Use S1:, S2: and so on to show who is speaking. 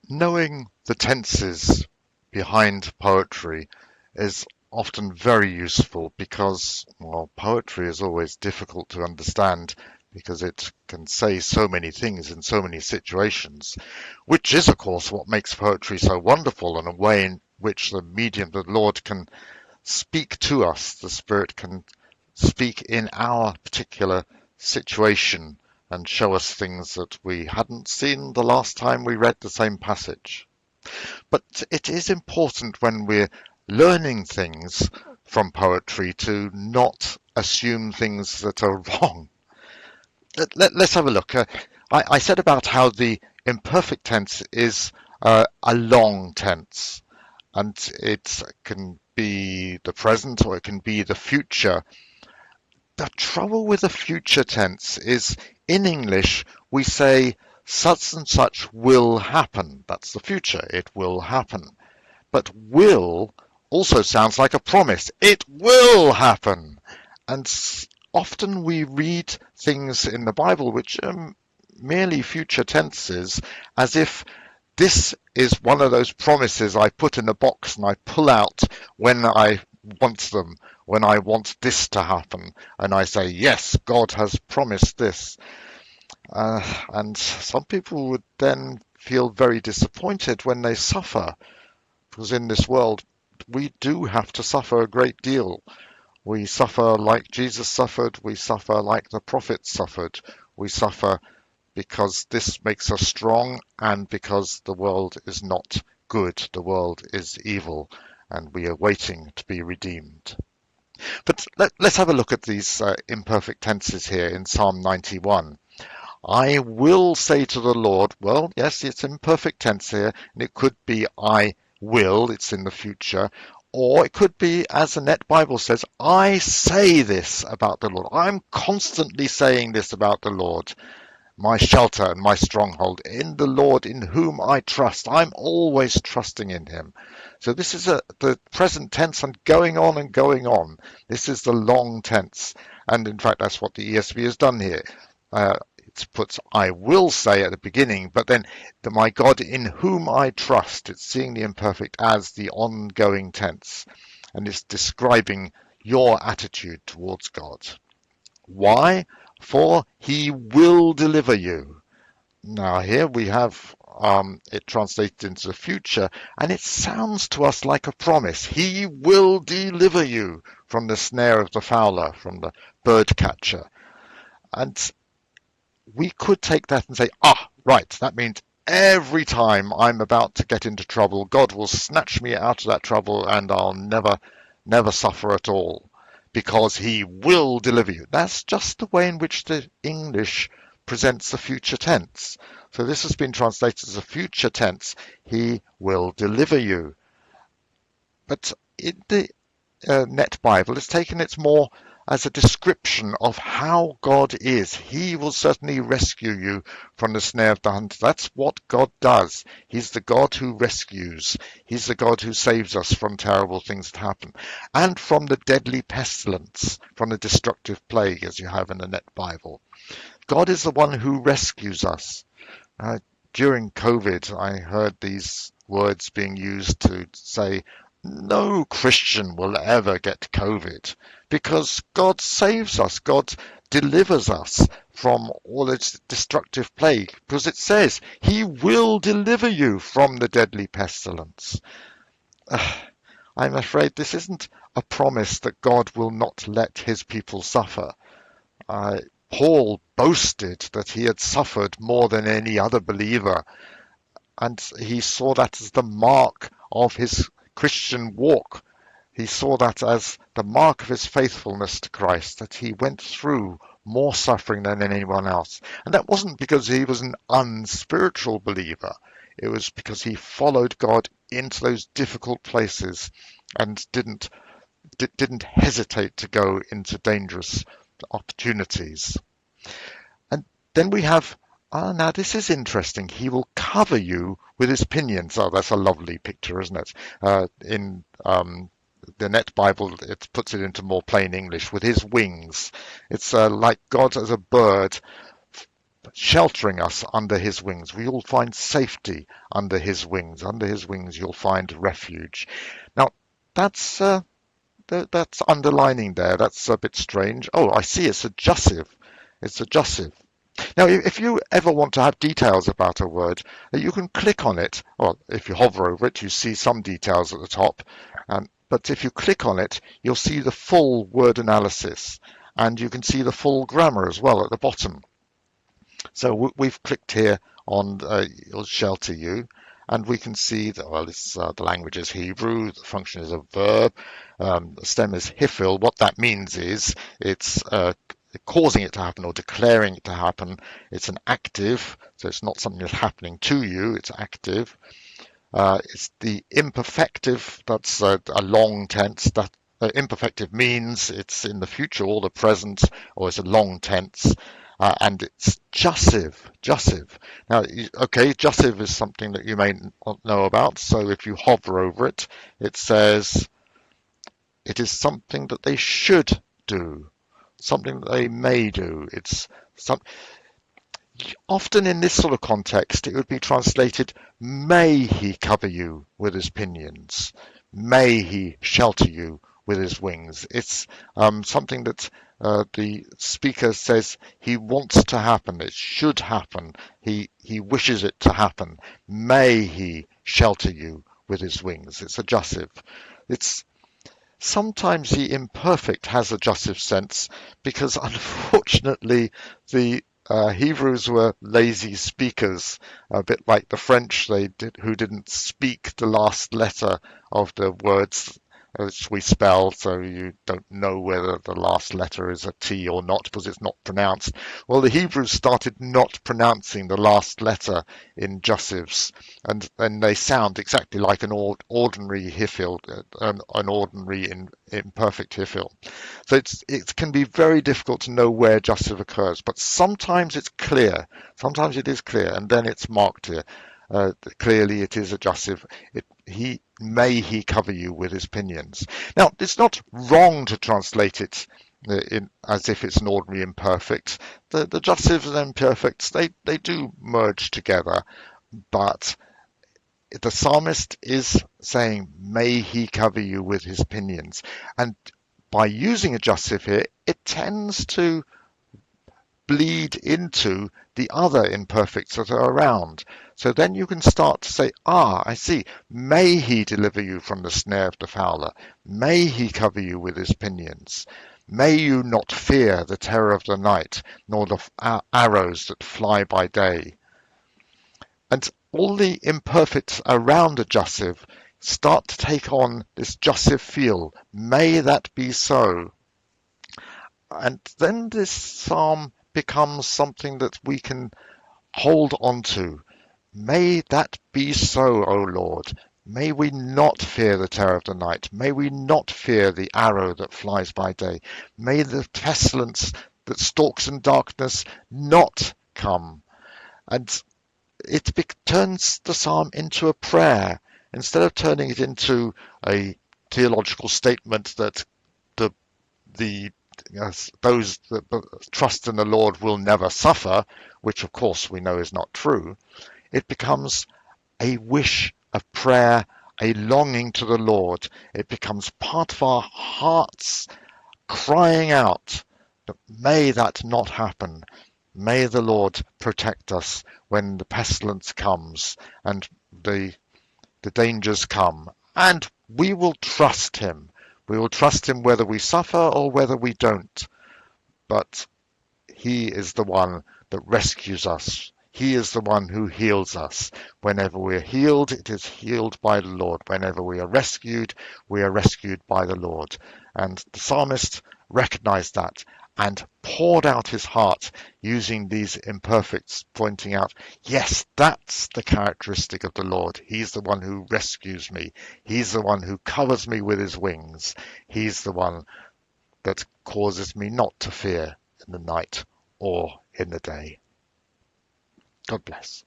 S1: Knowing the tenses behind poetry is often very useful because, well, poetry is always difficult to understand because it can say so many things in so many situations, which is, of course, what makes poetry so wonderful, and a way in which the medium, the Lord, can speak to us. The Spirit can speak in our particular situation and show us things that we hadn't seen the last time we read the same passage. But it is important when we're learning things from poetry to not assume things that are wrong. Let's have a look. I said about how the imperfect tense is a long tense, and it can be the present or it can be the future. The trouble with the future tense is in English we say such and such will happen. That's the future. It will happen. But will also sounds like a promise. It will happen. And often we read things in the Bible which are merely future tenses as if this is one of those promises I put in a box and I pull out when I want them, when I want this to happen. And I say, yes, God has promised this. And some people would then feel very disappointed when they suffer, because in this world we do have to suffer a great deal. We suffer like Jesus suffered, we suffer like the prophets suffered, we suffer because this makes us strong and because the world is not good, the world is evil, and we are waiting to be redeemed. But let's have a look at these imperfect tenses here in Psalm 91. I will say to the Lord, well, yes, it's imperfect tense here, and it could be I will, it's in the future, or it could be, as the Net Bible says, I say this about the Lord. I'm constantly saying this about the Lord, my shelter and my stronghold, in the Lord in whom I trust. I'm always trusting in him. So this is the present tense and going on and going on. This is the long tense. And in fact, that's what the ESV has done here. It puts I will say at the beginning, but then my God in whom I trust. It's seeing the imperfect as the ongoing tense. And it's describing your attitude towards God. Why? For he will deliver you. Now here we have it translated into the future, and it sounds to us like a promise. He will deliver you from the snare of the fowler, from the bird catcher. And we could take that and say, right, that means every time I'm about to get into trouble, God will snatch me out of that trouble and I'll never suffer at all because he will deliver you. That's just the way in which the English presents the future tense. So this has been translated as a future tense. He will deliver you. But in the Net Bible, it's taken it more as a description of how God is. He will certainly rescue you from the snare of the hunter. That's what God does. He's the God who rescues. He's the God who saves us from terrible things that happen. And from the deadly pestilence, from the destructive plague, as you have in the Net Bible. God is the one who rescues us. During COVID, I heard these words being used to say, no Christian will ever get COVID because God saves us. God delivers us from all its destructive plague because it says he will deliver you from the deadly pestilence. I'm afraid this isn't a promise that God will not let his people suffer. Paul boasted that he had suffered more than any other believer, and he saw that as the mark of his Christian walk. He saw that as the mark of his faithfulness to Christ, that he went through more suffering than anyone else. And that wasn't because he was an unspiritual believer. It was because he followed God into those difficult places and didn't hesitate to go into dangerous opportunities. And then we have, now this is interesting. He will cover you with his pinions. Oh, that's a lovely picture, isn't it? In the Net Bible, it puts it into more plain English, with his wings. It's like God as a bird sheltering us under his wings. We will find safety under his wings. Under his wings, you'll find refuge. Now, that's that's underlining there. That's a bit strange. Oh, I see. It's a jussive. It's a jussive. Now, if you ever want to have details about a word, you can click on it. Well, if you hover over it, you see some details at the top. But if you click on it, you'll see the full word analysis, and you can see the full grammar as well at the bottom. So we've clicked here on it'll shelter you, and we can see that, well, the language is Hebrew, the function is a verb, the stem is hifil. What that means is it's causing it to happen or declaring it to happen. It's an active, so it's not something that's happening to you, it's active. It's the imperfective, that's a long tense. That imperfective means it's in the future or the present, or it's a long tense. And it's jussive. Jussive. Now, okay, jussive is something that you may not know about. So if you hover over it, it says it is something that they should do, something that they may do. It's some, often in this sort of context, it would be translated, may he cover you with his pinions, may he shelter you with his wings. It's something that the speaker says he wants to happen, it should happen, he wishes it to happen. May he shelter you with his wings. It's a jussive. It's sometimes the imperfect has a jussive sense because unfortunately the Hebrews were lazy speakers, a bit like the French who didn't speak the last letter of the words which we spell, so you don't know whether the last letter is a T or not because it's not pronounced. Well, the Hebrews started not pronouncing the last letter in jussives, and they sound exactly like an ordinary hifil, an ordinary imperfect hifil. So it can be very difficult to know where jussive occurs, but sometimes it's clear. Sometimes it is clear, and then it's marked here. Clearly, it is a jussive. May he cover you with his pinions. Now, it's not wrong to translate it as if it's an ordinary imperfect. The jussives and imperfects, they do merge together, but the psalmist is saying, may he cover you with his pinions. And by using a jussive here, it tends to bleed into the other imperfects that are around. So then you can start to say, I see, may he deliver you from the snare of the fowler, may he cover you with his pinions, may you not fear the terror of the night, nor the arrows that fly by day. And all the imperfects around a jussive start to take on this jussive feel. May that be so. And then this psalm becomes something that we can hold on to. May that be so, O Lord. May we not fear the terror of the night. May we not fear the arrow that flies by day. May the pestilence that stalks in darkness not come. And it turns the psalm into a prayer instead of turning it into a theological statement that those that trust in the Lord will never suffer, which of course we know is not true. It becomes a wish, a prayer, a longing to the Lord. It becomes part of our hearts crying out that may that not happen. May the Lord protect us when the pestilence comes and the dangers come. And we will trust him. We will trust him whether we suffer or whether we don't. But he is the one that rescues us. He is the one who heals us. Whenever we are healed, it is healed by the Lord. Whenever we are rescued by the Lord. And the psalmist recognized that and poured out his heart using these imperfects, pointing out, yes, that's the characteristic of the Lord. He's the one who rescues me. He's the one who covers me with his wings. He's the one that causes me not to fear in the night or in the day. God bless.